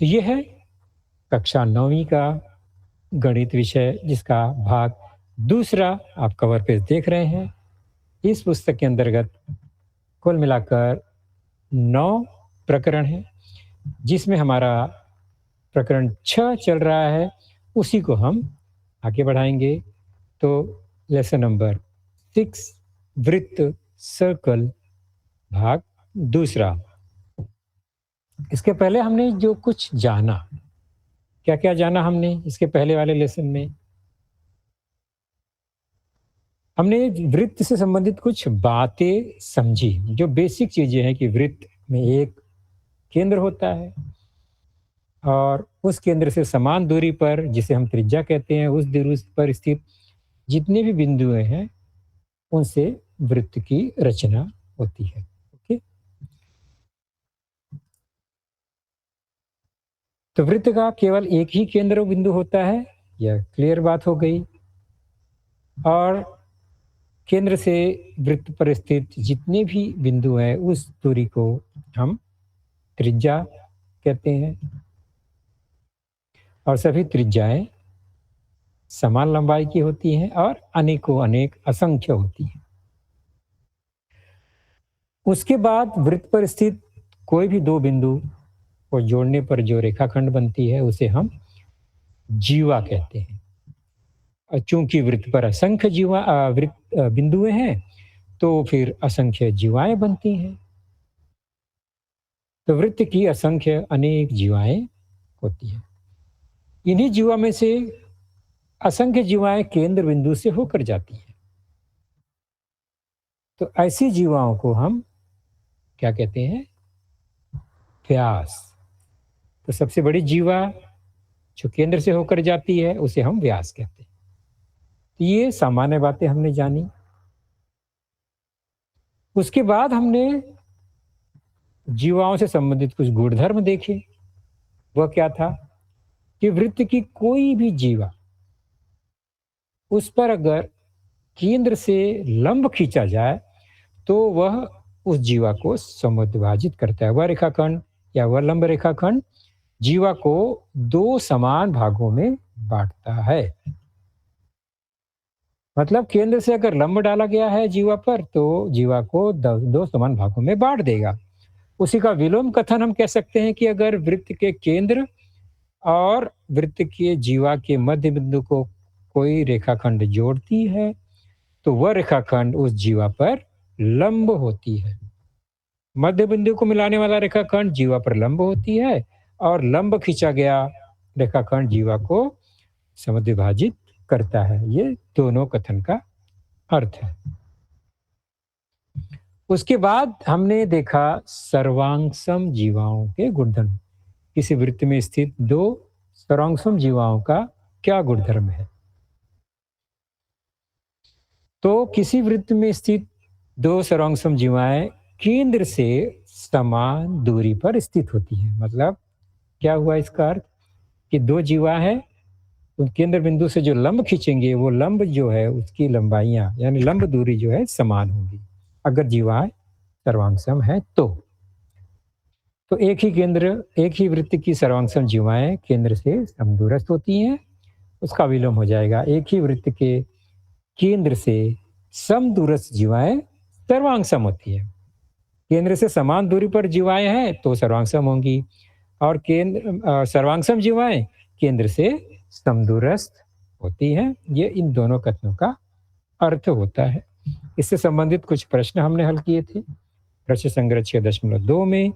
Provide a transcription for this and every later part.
तो ये है कक्षा 9वीं का गणित विषय, जिसका भाग दूसरा आप कवर पेज देख रहे हैं। इस पुस्तक के अंतर्गत कुल मिलाकर 9 प्रकरण हैं, जिसमें हमारा प्रकरण 6 चल रहा है, उसी को हम आगे बढ़ाएंगे। तो लेसन नंबर 6, वृत्त, सर्कल, भाग दूसरा। इसके पहले हमने जो कुछ जाना, क्या क्या जाना हमने इसके पहले वाले लेसन में? हमने वृत्त से संबंधित कुछ बातें समझी, जो बेसिक चीजें हैं कि वृत्त में एक केंद्र होता है और उस केंद्र से समान दूरी पर, जिसे हम त्रिज्या कहते हैं, उस दूरी पर स्थित जितने भी बिंदुएं हैं, उनसे वृत्त की रचना होती है। ओके, तो वृत्त का केवल एक ही केंद्र बिंदु होता है, यह क्लियर बात हो गई। और केंद्र से वृत्त पर स्थित जितने भी बिंदु हैं, उस दूरी को हम त्रिज्या कहते हैं। और सभी त्रिज्याएं समान लंबाई की होती हैं और अनेकों अनेक असंख्य होती हैं। उसके बाद वृत्त पर स्थित कोई भी दो बिंदु को जोड़ने पर जो रेखाखंड बनती है, उसे हम जीवा कहते हैं। और चूंकि वृत्त पर असंख्य बिंदुएं हैं, तो फिर असंख्य जीवाएं बनती हैं। तो वृत्त की असंख्य अनेक जीवाएं होती हैं। इन्हीं जीवा में से असंख्य जीवाएं केंद्र बिंदु से होकर जाती हैं। तो ऐसी जीवाओं को हम क्या कहते हैं? व्यास। तो सबसे बड़ी जीवा जो केंद्र से होकर जाती है, उसे हम व्यास कहते हैं। तो ये सामान्य बातें हमने जानी। उसके बाद हमने जीवाओं से संबंधित कुछ गुणधर्म देखे। वह क्या था कि वृत्त की कोई भी जीवा, उस पर अगर केंद्र से लंब खींचा जाए, तो वह उस जीवा को समद्विभाजित करता है। वह रेखाखंड या वह लंब रेखाखंड जीवा को दो समान भागों में बांटता है। मतलब केंद्र से अगर लंब डाला गया है जीवा पर, तो जीवा को दो समान भागों में बांट देगा। उसी का विलोम कथन हम कह सकते हैं कि अगर वृत्त के केंद्र और वृत्त के जीवा के मध्य बिंदु को कोई रेखाखंड जोड़ती है, तो वह रेखाखंड उस जीवा पर लंब होती है। मध्य बिंदु को मिलाने वाला रेखाखंड जीवा पर लंब होती है, और लंब खींचा गया रेखाखंड जीवा को समद्विभाजित करता है। ये दोनों कथन का अर्थ है। उसके बाद हमने देखा सर्वांगसम जीवाओं के गुणधर्म। किसी वृत्त में स्थित दो सर्वांगसम जीवाओं का क्या गुणधर्म है? तो किसी वृत्त में स्थित दो सर्वांगसम जीवाएं केंद्र से समान दूरी पर स्थित होती हैं। मतलब क्या हुआ इसका अर्थ? कि दो जीवा है, तो केंद्र बिंदु से जो लंब खींचेंगे, वो लंब जो है उसकी लंबाइयां यानी लंब दूरी जो है समान होगी, अगर जीवाएं सर्वांगसम है तो एक ही वृत्त की सर्वांगसम जीवाएं केंद्र से समदूरस्थ होती हैं। उसका विलोम हो जाएगा, एक ही वृत्त के केंद्र से समदूरस्थ जीवाएं सर्वांगसम होती है। केंद्र से समान दूरी पर जीवाएं हैं तो सर्वांगसम होंगी, और सर्वांगसम जीवाएं केंद्र से समदूरस्थ होती हैं। ये इन दोनों कथनों का अर्थ होता है। इससे संबंधित कुछ प्रश्न हमने हल किए थे प्रश्न संग्रह 6.2 में,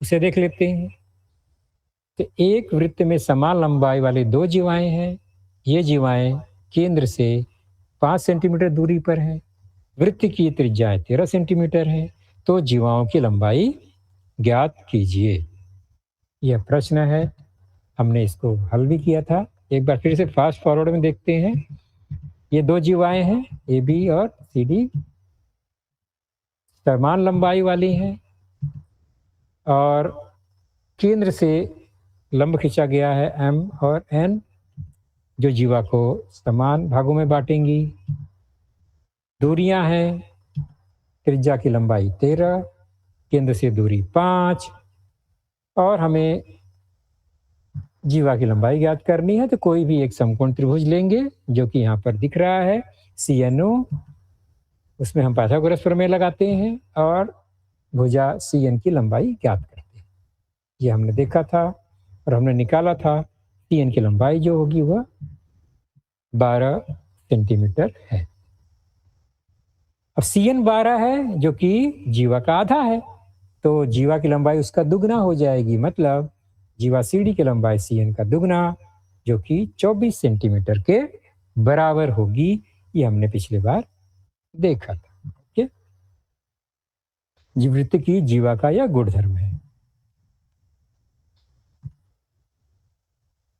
उसे देख लेते हैं। तो एक वृत्त में समान लंबाई वाली दो जीवाएं हैं। ये जीवाएं केंद्र से 5 सेंटीमीटर दूरी पर हैं। वृत्त की त्रिज्या 13 सेंटीमीटर है। तो जीवाओं की लंबाई ज्ञात कीजिए। यह प्रश्न है, हमने इसको हल भी किया था। एक बार फिर से फास्ट फॉरवर्ड में देखते हैं। ये दो जीवाएं हैं, ए बी और सी डी, समान लंबाई वाली हैं, और केंद्र से लंब खींचा गया है एम और एन, जो जीवा को समान भागों में बांटेंगी। दूरियां हैं, त्रिज्या की लंबाई 13, केंद्र से दूरी 5, और हमें जीवा की लंबाई ज्ञात करनी है, तो कोई भी एक समकोण त्रिभुज लेंगे जो कि यहाँ पर दिख रहा है CNO, उसमें हम पाइथागोरस प्रमेय लगाते हैं और भुजा CN की लंबाई ज्ञात करते हैं। ये हमने देखा था और हमने निकाला था CN की लंबाई जो होगी वह 12 सेंटीमीटर है। अब CN 12 है जो कि जीवा का आधा है, तो जीवा की लंबाई उसका दुगना हो जाएगी, मतलब जीवा CD की लंबाई CN का दुगना जो कि 24 सेंटीमीटर के बराबर होगी। ये हमने पिछली बार देखा था। ओके, वृत्त की जीवा का यह गुणधर्म है।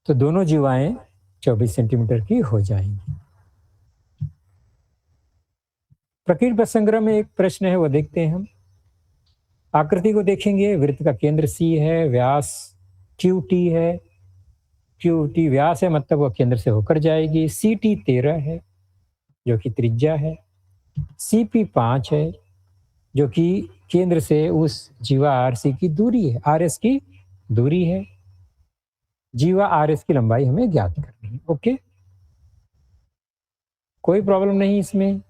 तो दोनों जीवाएं 24 सेंटीमीटर की हो जाएंगी। प्रकीर्ण प्रसंग्रह में एक प्रश्न है, वो देखते हैं हम। आकृति को देखेंगे, वृत्त का केंद्र C है, व्यास QT है, QT व्यास है मतलब वह केंद्र से होकर जाएगी। CT 13 है जो कि त्रिज्या है। CP 5 है जो कि केंद्र से उस जीवा RC की दूरी है, RS की दूरी है। जीवा RS की लंबाई हमें ज्ञात करनी है। ओके, कोई प्रॉब्लम नहीं इसमें।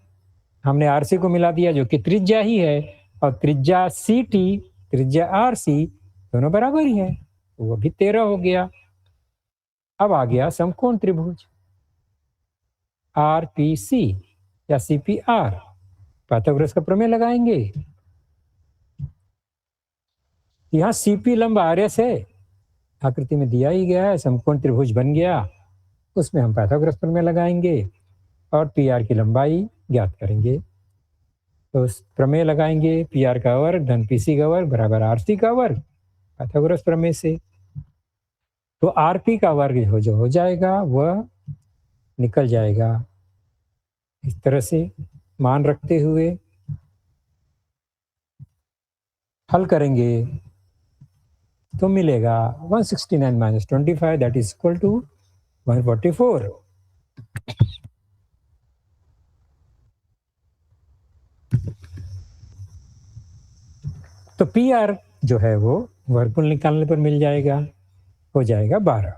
हमने RC को मिला दिया जो कि त्रिज्या ही है, और त्रिज्या CT त्रिज्या RC दोनों बराबर ही है, वो भी 13 हो गया। अब आ गया समकोण त्रिभुज RPC या CPR, पाइथागोरस का प्रमेय लगाएंगे। यहाँ CP लंब RS है, आकृति में दिया ही गया है, समकोण त्रिभुज बन गया। उसमें हम पाइथागोरस प्रमेय लगाएंगे और PR की लंबाई ज्ञात करेंगे। तो प्रमेय लगाएंगे, PR का वर्ग धन PC का वर्ग बराबर RC का वर्ग, पाइथागोरस प्रमेय से। तो RP का वर्ग जो हो जाएगा वह निकल जाएगा इस तरह से। मान रखते हुए हल करेंगे तो मिलेगा 169 - 25 दैट इज इक्वल टू 144। तो PR जो है वो वर्गमूल निकालने पर मिल जाएगा, हो जाएगा 12।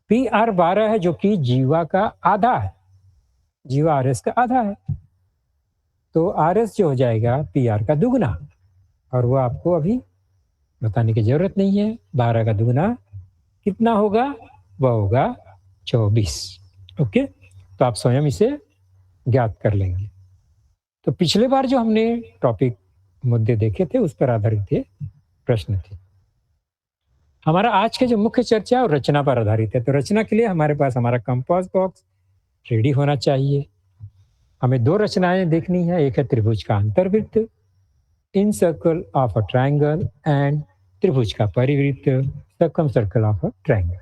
PR 12 है जो कि जीवा का आधा है, जीवा RS का आधा है, तो RS जो हो जाएगा PR का दुगना, और वो आपको अभी बताने की जरूरत नहीं है। 12 का दुगना कितना होगा, वह होगा 24। ओके, तो आप स्वयं इसे ज्ञात कर लेंगे। तो पिछले बार जो हमने टॉपिक मुद्दे देखे थे उस पर आधारित ये प्रश्न थे। हमारा आज के जो मुख्य चर्चा और रचना पर आधारित है। तो रचना के लिए हमारे पास हमारा कंपास बॉक्स रेडी होना चाहिए। हमें दो रचनाएं देखनी है, एक है त्रिभुज का अंतर्वृत्त incircle of a triangle and त्रिभुज का परिवृत्त circumcircle of a triangle.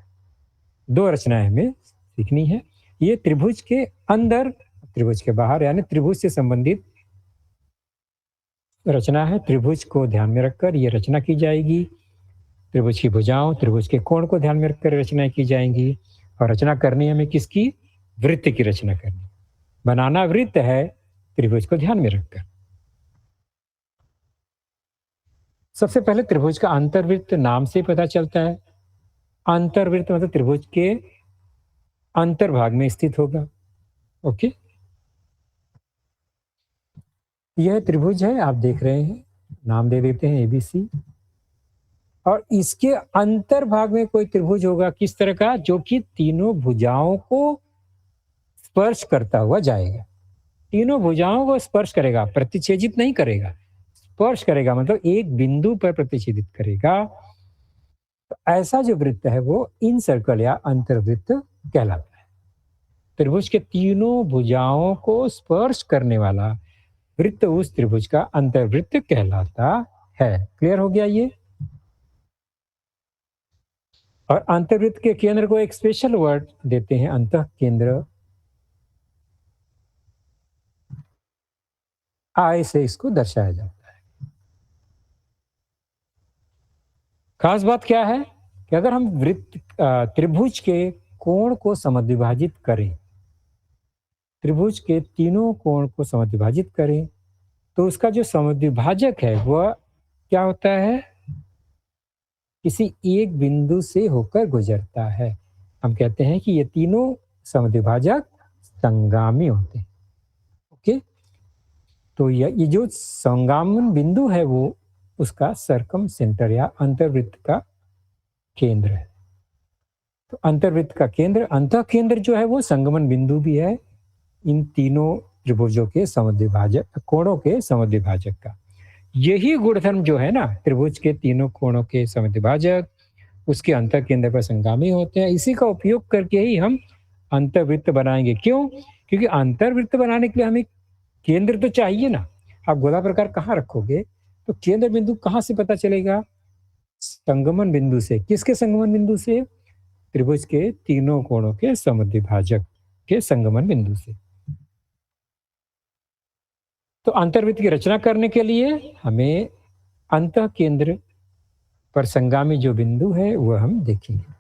दो रचनाएं हमें सीखनी है। ये त्रिभुज के अंदर, त्रिभुज के बाहर, यानी त्रिभुज से संबंधित रचना है। त्रिभुज को ध्यान में रखकर ये रचना की जाएगी। त्रिभुज की भुजाओं, त्रिभुज के कोण को ध्यान में रखकर रचना की जाएंगी। और रचना करनी हमें किसकी, वृत्त की रचना करनी। बनाना वृत्त है त्रिभुज को ध्यान में रखकर। सबसे पहले त्रिभुज का अंतर्वृत्त नाम से पता चलता है। अंतर्वृत्त मतलब त्रिभुज के अंतर्भाग में स्थित होगा। ओके, यह त्रिभुज है, आप देख रहे हैं, नाम दे देते हैं ABC। और इसके अंतर्भाग में कोई त्रिभुज होगा किस तरह का, जो कि तीनों भुजाओं को स्पर्श करता हुआ जाएगा। तीनों भुजाओं को स्पर्श करेगा, प्रतिच्छेदित नहीं करेगा। स्पर्श करेगा मतलब एक बिंदु पर प्रतिच्छेदित करेगा। तो ऐसा जो वृत्त है वो इन सर्कल या अंतर्वृत्त कहलाता है। त्रिभुज के तीनों भुजाओं को स्पर्श करने वाला वृत्त उस त्रिभुज का अंतर्वृत्त कहलाता है। क्लियर हो गया ये। और अंतर्वृत्त के केंद्र को एक स्पेशल वर्ड देते हैं, अंतः केंद्र। I से इसको दर्शाया जाता है। खास बात क्या है कि अगर हम वृत्त त्रिभुज के कोण को समद्विभाजित करें, त्रिभुज के तीनों कोण को समद्विभाजित करें, तो उसका जो समद्विभाजक है वह क्या होता है, किसी एक बिंदु से होकर गुजरता है। हम कहते हैं कि ये तीनों समद्विभाजक संगामी होते हैं। ओके, तो ये जो संगामन बिंदु है वो उसका सरकम सेंटर या अंतर्वृत्त का केंद्र है। तो अंतर्वृत्त का केंद्र, अंतः केंद्र जो है वो संगमन बिंदु भी है इन तीनों त्रिभुजों के समद्विभाजक, कोणों के समद्विभाजक का। यही गुणधर्म जो है ना, त्रिभुज के तीनों कोणों के समद्विभाजक उसके अंतः केंद्र पर संगामी होते हैं। इसी का उपयोग करके ही हम अंतर्वृत्त बनाएंगे। क्यों? क्योंकि अंतर्वृत्त बनाने के लिए हमें केंद्र तो चाहिए ना। आप गोलाप्रकार कहाँ रखोगे? तो केंद्र बिंदु कहाँ से पता चलेगा? संगमन बिंदु से। किसके संगमन बिंदु से? त्रिभुज के तीनों कोणों के समद्विभाजक के संगमन बिंदु से। तो अंतर्वृत्त की रचना करने के लिए हमें अंतः केंद्र पर संगामी जो बिंदु है वह हम देखेंगे।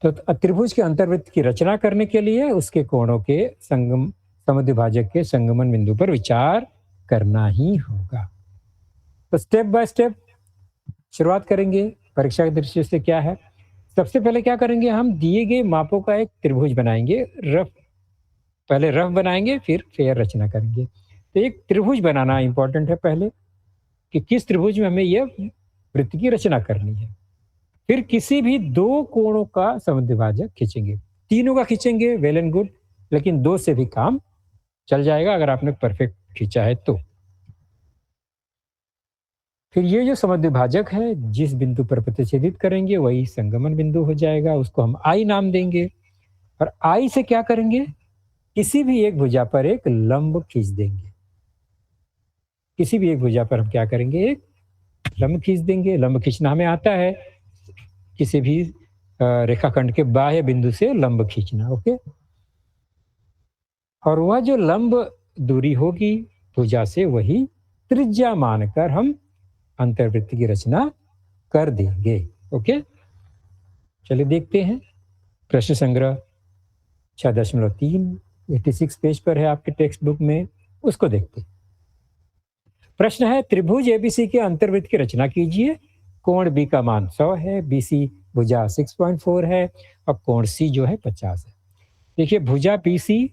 तो त्रिभुज के अंतर्वृत्त की रचना करने के लिए उसके कोणों के संगम समद्विभाजक के संगमन बिंदु पर विचार करना ही होगा। तो स्टेप बाय स्टेप शुरुआत करेंगे। परीक्षा की दृष्टि से क्या है? सबसे पहले क्या करेंगे? हम दिए गए मापों का एक त्रिभुज बनाएंगे। रफ, पहले रफ बनाएंगे फिर फेयर रचना करेंगे। तो एक त्रिभुज बनाना इंपॉर्टेंट है पहले, कि किस त्रिभुज में हमें यह वृत्त की रचना करनी है। फिर किसी भी दो कोणों का समद्विभाजक खींचेंगे। तीनों का खींचेंगे वेल एंड गुड, लेकिन दो से भी काम चल जाएगा अगर आपने परफेक्ट खींचा है तो। फिर ये जो समद्विभाजक है जिस बिंदु पर प्रतिच्छेदित करेंगे वही संगमन बिंदु हो जाएगा, उसको हम आई नाम देंगे। और आई से क्या करेंगे? किसी भी एक भुजा पर एक लंब खींच देंगे। किसी भी एक भुजा पर हम क्या करेंगे? एक लंब खींच देंगे। लंब खींचना हमें आता है, किसी भी रेखाखंड के बाह्य बिंदु से लंब खींचना। ओके, और वह जो लंब दूरी होगी भुजा से वही त्रिज्या मानकर हम अंतर्वृत्त की रचना कर देंगे। ओके, चलिए देखते हैं। प्रश्न संग्रह 6.3 86 पेज पर है आपके टेक्स्ट बुक में, उसको देखते हैं। प्रश्न है, त्रिभुज एबीसी के अंतर्वृत्त की रचना कीजिए। कोण बी का मान 100 है, बीसी भुजा 6.4 है और कोण सी जो है 50 है। देखिए, भुजा बीसी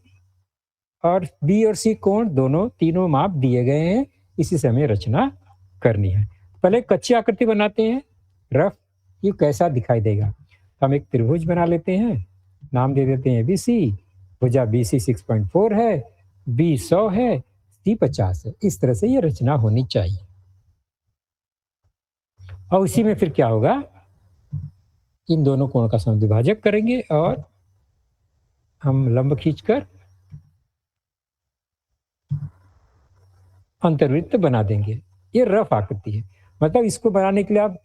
और बी और सी कोण दोनों तीनों माप दिए गए हैं, इसी से हमें रचना करनी है। पहले कच्ची आकृति बनाते हैं, रफ। ये कैसा दिखाई देगा? हम एक त्रिभुज बना लेते हैं, नाम दे देते हैं बीसी। भुजा बीसी 6.4 है, बी 100 है, सी 50 है। इस तरह से ये रचना होनी चाहिए। और उसी में फिर क्या होगा? इन दोनों कोण का समद्विभाजक करेंगे और हम लंब खींचकर अंतर्वृत्त बना देंगे। ये रफ आकृति है, मतलब इसको बनाने के लिए आप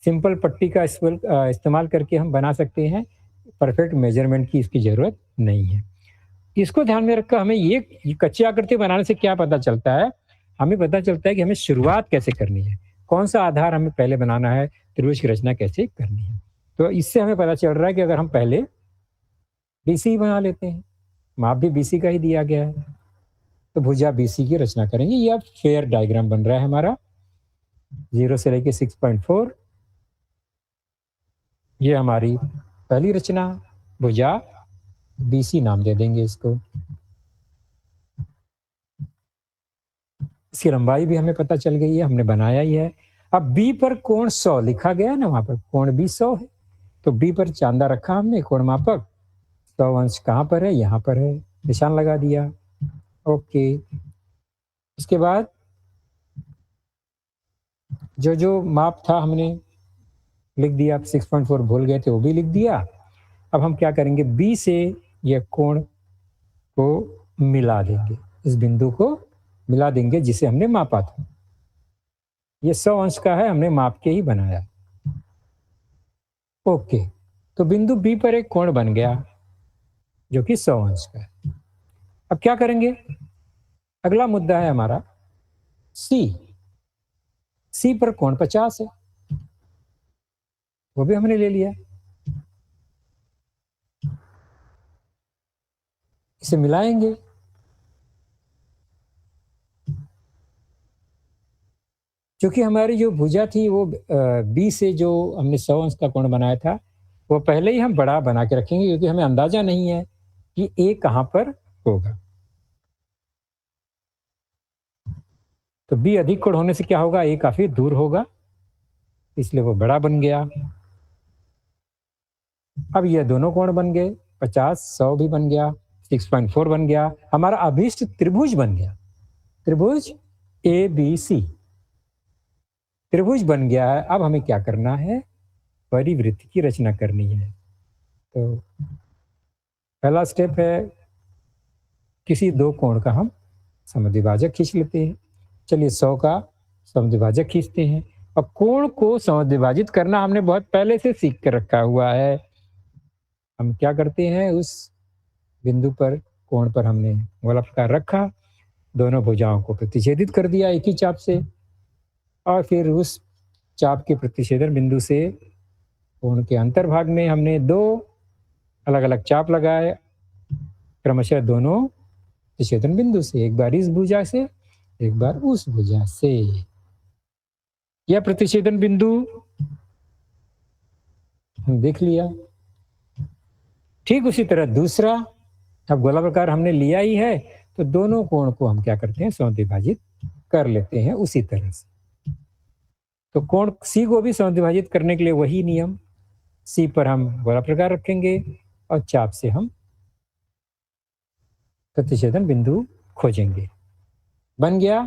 सिंपल पट्टी का इस्तेमाल करके हम बना सकते हैं। परफेक्ट मेजरमेंट की इसकी जरूरत नहीं है। इसको ध्यान में रखकर हमें ये कच्ची आकृति बनाने से क्या पता चलता है? हमें पता चलता है कि हमें शुरुआत कैसे करनी है, कौन सा आधार हमें पहले बनाना है, त्रिभुज की रचना कैसे करनी है। तो इससे हमें पता चल रहा है कि अगर हम पहले बीसी बना लेते हैं, माप भी बीसी का ही दिया गया है, तो भुजा बीसी की रचना करेंगे। ये अब फेयर डायग्राम बन रहा है हमारा, 0 से लेके 6.4। ये हमारी पहली रचना, भुजा बीसी नाम दे देंगे इसको। इसकी लंबाई भी हमें पता चल गई है, हमने बनाया ही है। अब बी पर कोण 100 लिखा गया है ना, वहां पर कोण भी 100 है, तो बी पर चांदा रखा हमने, कोण मापक 100 अंश कहाँ पर है? यहाँ पर है, निशान लगा दिया। ओके, इसके बाद जो जो माप था हमने लिख दिया। 6.4 भूल गए थे, वो भी लिख दिया। अब हम क्या करेंगे? बी से ये कोण को मिला देंगे, इस बिंदु को मिला देंगे जिसे हमने मापा था। ये 100 अंश का है, हमने माप के ही बनाया। ओके, तो बिंदु बी पर एक कोण बन गया जो कि 100 अंश का है। अब क्या करेंगे? अगला मुद्दा है हमारा सी। सी पर कोण 50 है, वो भी हमने ले लिया। इसे मिलाएंगे। क्योंकि हमारी जो भुजा थी वो बी से जो हमने 100 अंश का कोण बनाया था, वो पहले ही हम बड़ा बना के रखेंगे क्योंकि हमें अंदाजा नहीं है कि ए कहाँ पर होगा। तो बी अधिक कोण होने से क्या होगा, ए काफ़ी दूर होगा, इसलिए वो बड़ा बन गया। अब ये दोनों कोण बन गए, 50, 100 भी बन गया, 6.4 बन गया, हमारा अभीष्ट त्रिभुज बन गया, त्रिभुज ABC त्रिभुज बन गया है। अब हमें क्या करना है, परिवृत्त की रचना करनी है। तो पहला स्टेप है, किसी दो कोण का हम समद्विभाजक खींच लेते हैं। चलिए 100 का समद्विभाजक खींचते हैं। और कोण को समद्विभाजित करना हमने बहुत पहले से सीख कर रखा हुआ है। हम क्या करते हैं, उस बिंदु पर कोण पर हमने गोलाकार रखा, दोनों भुजाओं को प्रतिच्छेदित कर दिया एक ही चाप से, और फिर उस चाप के प्रतिच्छेदन बिंदु से कोण के अंतर्भाग में हमने दो अलग अलग चाप लगाए, क्रमशः दोनों प्रतिच्छेदन बिंदु से, एक बार इस भुजा से, एक बार उस भुजा से। यह प्रतिच्छेदन बिंदु हम देख लिया। ठीक उसी तरह दूसरा, अब गोलाकार हमने लिया ही है, तो दोनों कोण को हम क्या करते हैं, समद्विभाजित कर लेते हैं उसी तरह से। तो कोण सी को भी समद्विभाजित करने के लिए वही नियम, सी पर हम गोलाकार रखेंगे और चाप से हम प्रतिच्छेदन बिंदु खोजेंगे। बन गया।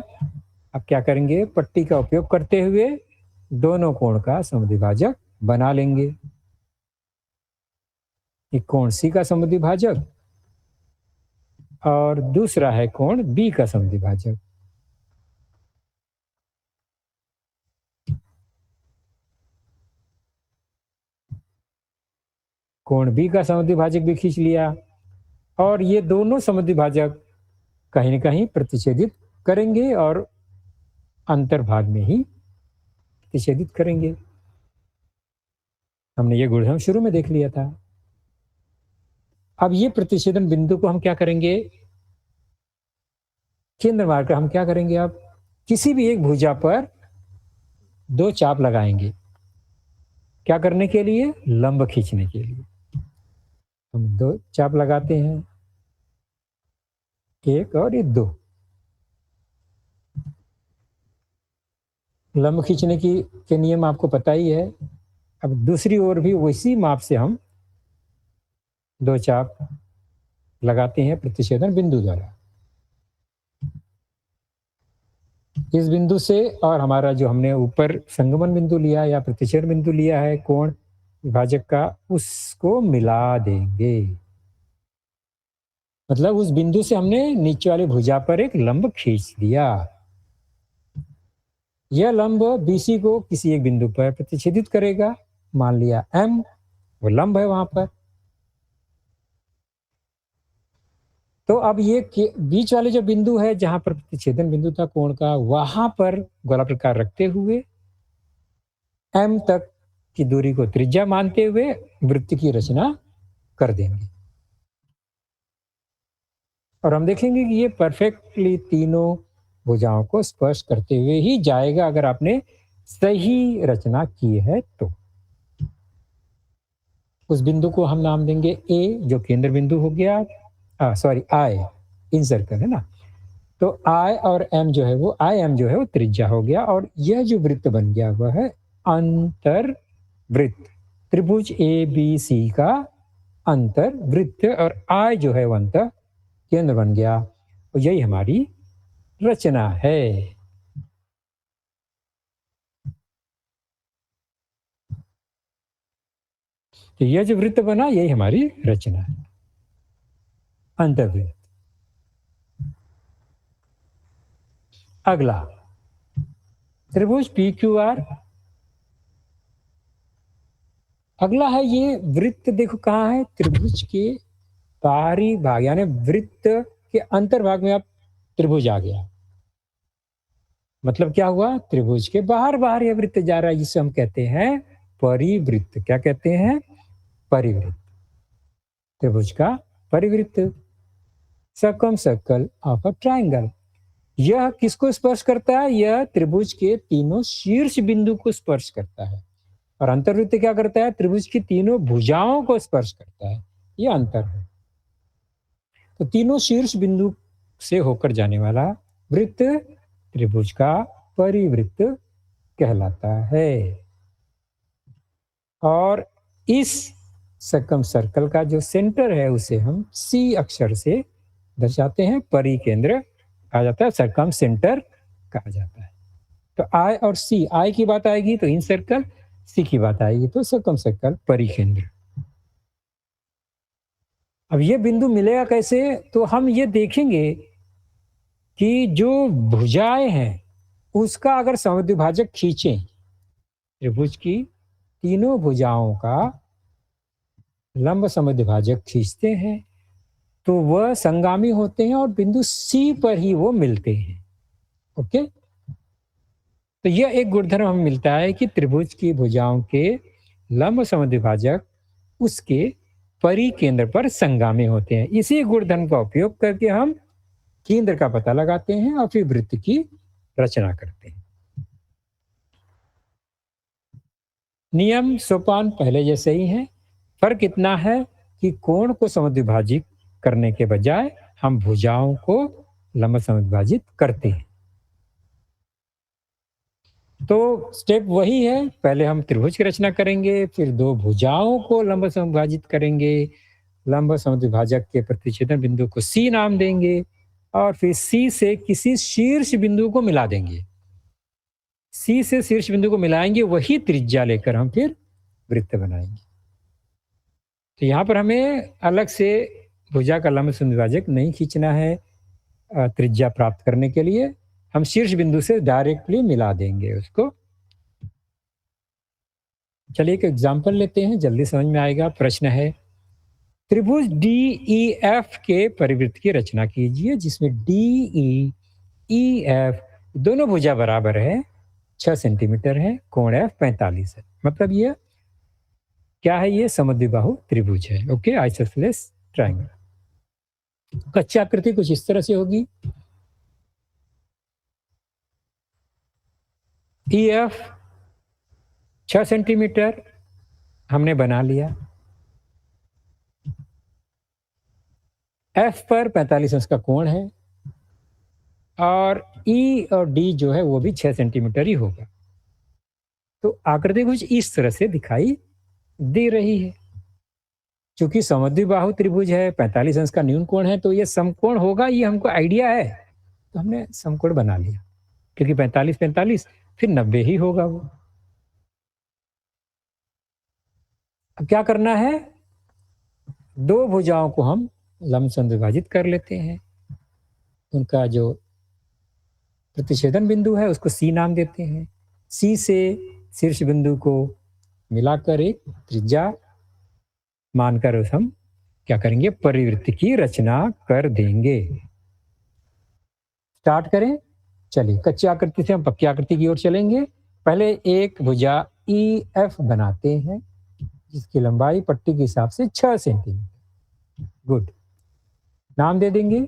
अब क्या करेंगे, पट्टी का उपयोग करते हुए दोनों कोण का समद्विभाजक बना लेंगे। एक कोण सी का समद्विभाजक और दूसरा है कोण बी का समद्विभाजक। कोण बी का समद्विभाजक भी खींच लिया, और ये दोनों समद्विभाजक कहीं न कहीं प्रतिच्छेदित करेंगे और अंतर्भाग में ही प्रतिच्छेदित करेंगे। हमने ये गुणधर्म शुरू में देख लिया था। अब ये प्रतिच्छेदन बिंदु को हम क्या करेंगे, केंद्र मार्कर हम क्या करेंगे, अब किसी भी एक भुजा पर दो चाप लगाएंगे। क्या करने के लिए, लंब खींचने के लिए। हम दो चाप लगाते हैं, एक और ये दो। लंब खींचने के नियम आपको पता ही है। अब दूसरी ओर भी उसी माप से हम दो चाप लगाते हैं प्रतिच्छेदन बिंदु द्वारा। इस बिंदु से और हमारा जो हमने ऊपर संगमन बिंदु लिया या प्रतिच्छेदन बिंदु लिया है कोण विभाजक का, उसको मिला देंगे। मतलब उस बिंदु से हमने नीचे वाले भुजा पर एक लंब खींच दिया। यह लंब BC को किसी एक बिंदु पर प्रतिच्छेदित करेगा, मान लिया M, वो लंब है वहां पर। तो अब ये बीच वाले जो बिंदु है जहां पर प्रतिच्छेदन बिंदु था कोण का, वहां पर गोलाकार रखते हुए M तक की दूरी को त्रिज्या मानते हुए वृत्त की रचना कर देंगे। और हम देखेंगे कि ये परफेक्टली तीनों भुजाओं को स्पर्श करते हुए ही जाएगा अगर आपने सही रचना की है तो। उस बिंदु को हम नाम देंगे A, जो केंद्र बिंदु हो गया, सॉरी I, इन सर्कल है ना। तो I और M जो है वो, IM जो है वो त्रिज्या हो गया, और यह जो वृत्त बन गया वह है अंतर वृत्त, त्रिभुज ABC का अंतर वृत्त, और I जो है वो अंतर केंद्र बन गया, और यही हमारी रचना है। तो यह जो वृत्त बना यही हमारी रचना है, अंतर्वृत्त। अगला त्रिभुज PQR। अगला है ये वृत्त, देखो कहाँ है, त्रिभुज के बाहरी भाग, यानी वृत्त के अंतर्भाग में अब त्रिभुज आ गया। मतलब क्या हुआ, त्रिभुज के बाहर बाहर यह वृत्त जा रहा है, जिसे हम कहते हैं परिवृत्त। क्या कहते हैं, परिवृत्त। त्रिभुज का परिवृत्त, circumcircle of a triangle. यह किसको स्पर्श करता है? यह त्रिभुज के तीनों शीर्ष बिंदु को स्पर्श करता है। और अंतर्वृत्त क्या करता है? त्रिभुज की तीनों भुजाओं को स्पर्श करता है। यह अंतर है। तो तीनों शीर्ष बिंदु से होकर जाने वाला वृत्त त्रिभुज का परिवृत्त कहलाता है। और इस सर्कम सर्कल का जो सेंटर है उसे हम सी अक्षर से दर्शाते हैं। परिकेंद्र कहा जाता है, सर्कम सेंटर कहा जाता है। तो आई और सी, आई की बात आएगी तो इन सर्कल, सी की बात आएगी तो सर्कम सर्कल परिकेंद्र। अब ये बिंदु मिलेगा कैसे? तो हम ये देखेंगे कि जो भुजाएं हैं उसका अगर समद्विभाजक खींचें, त्रिभुज की तीनों भुजाओं का लंब समद्विभाजक खींचते हैं तो वह संगामी होते हैं और बिंदु सी पर ही वो मिलते हैं। ओके, तो यह एक गुणधर्म हमें मिलता है कि त्रिभुज की भुजाओं के लंब समद्विभाजक उसके परिकेंद्र पर संगामी होते हैं। इसी गुणधर्म का उपयोग करके हम केंद्र का पता लगाते हैं और फिर वृत्त की रचना करते हैं। नियम सोपान पहले जैसे ही हैं। फर्क इतना है कि कोण को समद्विभाजित करने के बजाय हम भुजाओं को लंब समद्विभाजित करते हैं। तो स्टेप वही है, पहले हम त्रिभुज की रचना करेंगे, फिर दो भुजाओं को लंब समद्विभाजित करेंगे, लंब समद्विभाजक के प्रतिच्छेदन बिंदु को सी नाम देंगे और फिर सी से किसी शीर्ष बिंदु को मिला देंगे। सी से शीर्ष बिंदु को मिलाएंगे, वही त्रिज्या लेकर हम फिर वृत्त बनाएंगे। तो यहाँ पर हमें अलग से भुजा का लंब समद्विभाजक नहीं खींचना है त्रिज्या प्राप्त करने के लिए, हम शीर्ष बिंदु से डायरेक्टली मिला देंगे उसको। चलिए एक एग्जांपल लेते हैं, जल्दी समझ में आएगा। प्रश्न है, त्रिभुज डी ई एफ के परिवृत्त की रचना कीजिए जिसमें डी ई एफ दोनों भुजा बराबर है, 6 सेंटीमीटर है, कोण एफ 45 है। मतलब ये क्या है? ये समद्विबाहु त्रिभुज है। Okay, isosceles triangle. कच्ची आकृति कुछ इस तरह से होगी। ई एफ 6 सेंटीमीटर हमने बना लिया, एफ पर 45 अंश का कोण है और ई और डी जो है वो भी 6 सेंटीमीटर ही होगा। तो आकृति कुछ इस तरह से दिखाई दे रही है। क्योंकि समद्विबाहु त्रिभुज है, 45 अंश का न्यून कोण है, तो ये समकोण होगा, ये हमको आइडिया है, तो हमने समकोण बना लिया। क्योंकि 45 45 फिर 90 ही होगा वो। अब क्या करना है? दो भुजाओं को हम लंब समद्विभाजित कर लेते हैं। उनका जो प्रतिच्छेदन बिंदु है उसको सी नाम देते हैं। सी से शीर्ष बिंदु को मिलाकर एक त्रिज्या मानकर उस हम क्या करेंगे? परिवृत्त की रचना कर देंगे। स्टार्ट करें। चलिए कच्ची आकृति से हम पक्की आकृति की ओर चलेंगे। पहले एक भुजा ई एफ बनाते हैं जिसकी लंबाई पट्टी के हिसाब से 6 सेंटीमीटर। गुड, नाम दे देंगे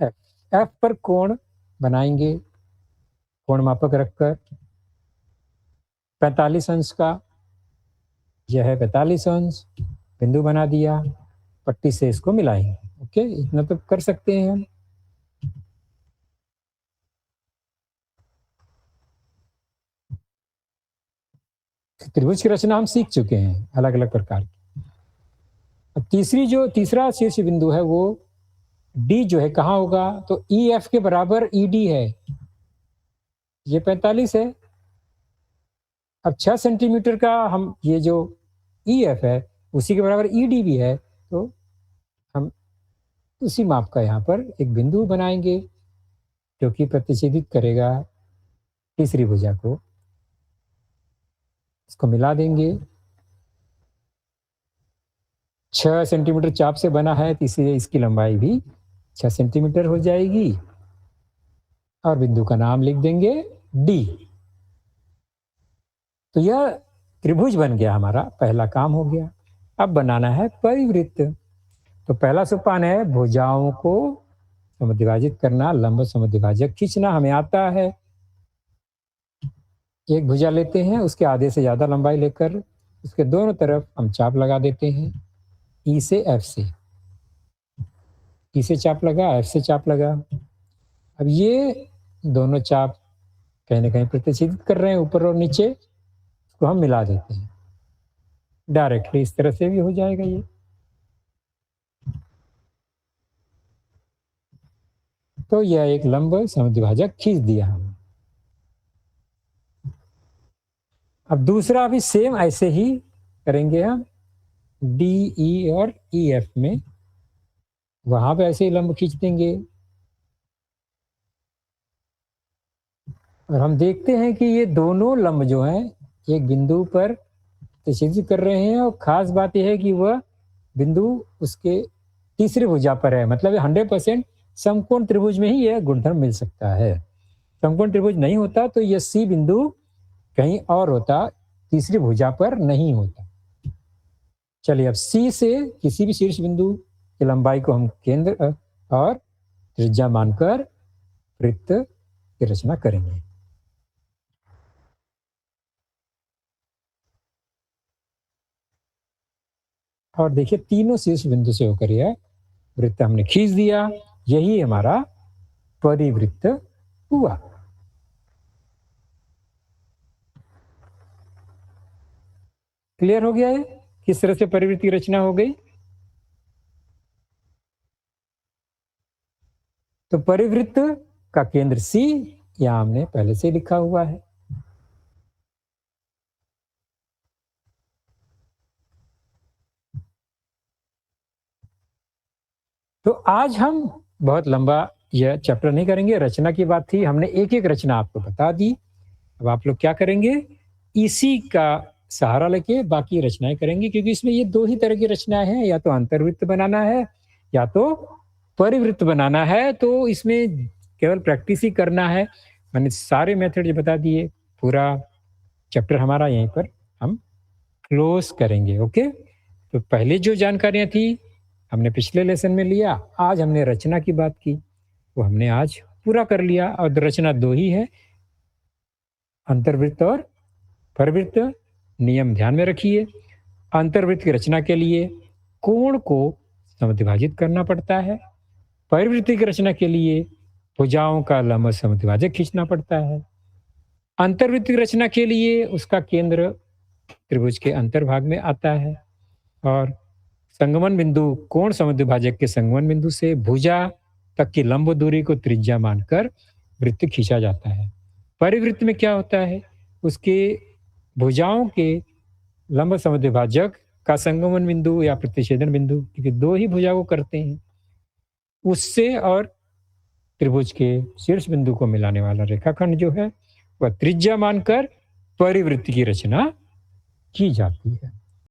एफ। एफ पर कोण बनाएंगे, कोण मापक रखकर 45 अंश का, यह है 45 अंश, बिंदु बना दिया, पट्टी से इसको मिलाएंगे। ओके, इतना तो कर सकते हैं हम। त्रिभुज की रचना हम सीख चुके हैं अलग अलग प्रकार की। अब तीसरा शीर्ष बिंदु है वो डी जो है कहाँ होगा? तो ई एफ के बराबर ई डी है, ये 45 है। अब 6 सेंटीमीटर का हम ये जो ई एफ है उसी के बराबर ई डी भी है, तो हम उसी माप का यहाँ पर एक बिंदु बनाएंगे जो कि प्रतिच्छेदित करेगा तीसरी भुजा को। इसको मिला देंगे। 6 सेंटीमीटर चाप से बना है, तो इसलिए इसकी लंबाई भी 6 सेंटीमीटर हो जाएगी और बिंदु का नाम लिख देंगे डी। तो यह त्रिभुज बन गया, हमारा पहला काम हो गया। अब बनाना है परिवृत्त। तो पहला सोपान है भुजाओं को समद्विभाजित करना, लंब समद्विभाजक खींचना हमें आता है। एक भुजा लेते हैं, उसके आधे से ज़्यादा लंबाई लेकर उसके दोनों तरफ हम चाप लगा देते हैं, ई से एफ से। ई से चाप लगा, एफ से चाप लगा। अब ये दोनों चाप कहीं न कहीं प्रतिच्छेदित कर रहे हैं ऊपर और नीचे, इसको हम मिला देते हैं। डायरेक्टली इस तरह से भी हो जाएगा ये। तो यह एक लंब समद्विभाजक खींच दिया हमने। अब दूसरा भी सेम ऐसे ही करेंगे हम, डी, ई और ई एफ में, वहां पे ऐसे ही लंब खींच देंगे। और हम देखते हैं कि ये दोनों लंब जो हैं एक बिंदु पर प्रतिच्छेदित कर रहे हैं, और खास बात यह है कि वह बिंदु उसके तीसरी भुजा पर है। मतलब 100% समकोण त्रिभुज में ही यह गुणधर्म मिल सकता है। समकोण त्रिभुज नहीं होता तो यह सी बिंदु कहीं और होता, तीसरी भुजा पर नहीं होता। चलिए, अब सी से किसी भी शीर्ष बिंदु की लंबाई को हम केंद्र और त्रिज्या मानकर वृत्त की रचना करेंगे। और देखिए, तीनों शीर्ष बिंदु से होकर यह वृत्त हमने खींच दिया। यही हमारा परिवृत्त हुआ। क्लियर हो गया है किस तरह से परिवृत्त की रचना हो गई? तो परिवृत्त का केंद्र सी यहां हमने पहले से लिखा हुआ है। तो आज हम बहुत लंबा यह चैप्टर नहीं करेंगे, रचना की बात थी, हमने एक एक रचना आपको बता दी। अब आप लोग क्या करेंगे, इसी का सहारा लेके बाकी रचनाएं करेंगे, क्योंकि इसमें ये दो ही तरह की रचनाएं हैं, या तो अंतर्वृत्त बनाना है या तो परिवृत्त बनाना है। तो इसमें केवल प्रैक्टिस ही करना है। मैंने सारे मेथड बता दिए। पूरा चैप्टर हमारा यहीं पर हम क्लोज करेंगे। ओके, तो पहले जो जानकारियां थी हमने पिछले लेसन में लिया, आज हमने रचना की बात की, वो हमने आज पूरा कर लिया। और रचना दो ही है, अंतर्वृत्त और परिवृत्त। नियम ध्यान में रखिए, अंतर्वृत्त की रचना के लिए कोण को समद्विभाजित करना पड़ता है, परिवृत्त की रचना के लिए भुजाओं का लंब समद्विभाजक खींचना पड़ता है। अंतर्वृत्त की रचना के लिए उसका केंद्र त्रिभुज के अंतर्भाग में आता है, और संगमन बिंदु कोण समद्विभाजक के संगमन बिंदु से भुजा तक की लंब दूरी को त्रिज्या मानकर वृत्त खींचा जाता है। परिवृत्त में क्या होता है, उसके भुजाओं के लंब समद्विभाजक का संगमन बिंदु या प्रतिच्छेदन बिंदु, क्योंकि दो ही भुजा को करते हैं, उससे और त्रिभुज के शीर्ष बिंदु को मिलाने वाला रेखाखंड जो है वह त्रिज्या मानकर परिवृत्त की रचना की जाती है।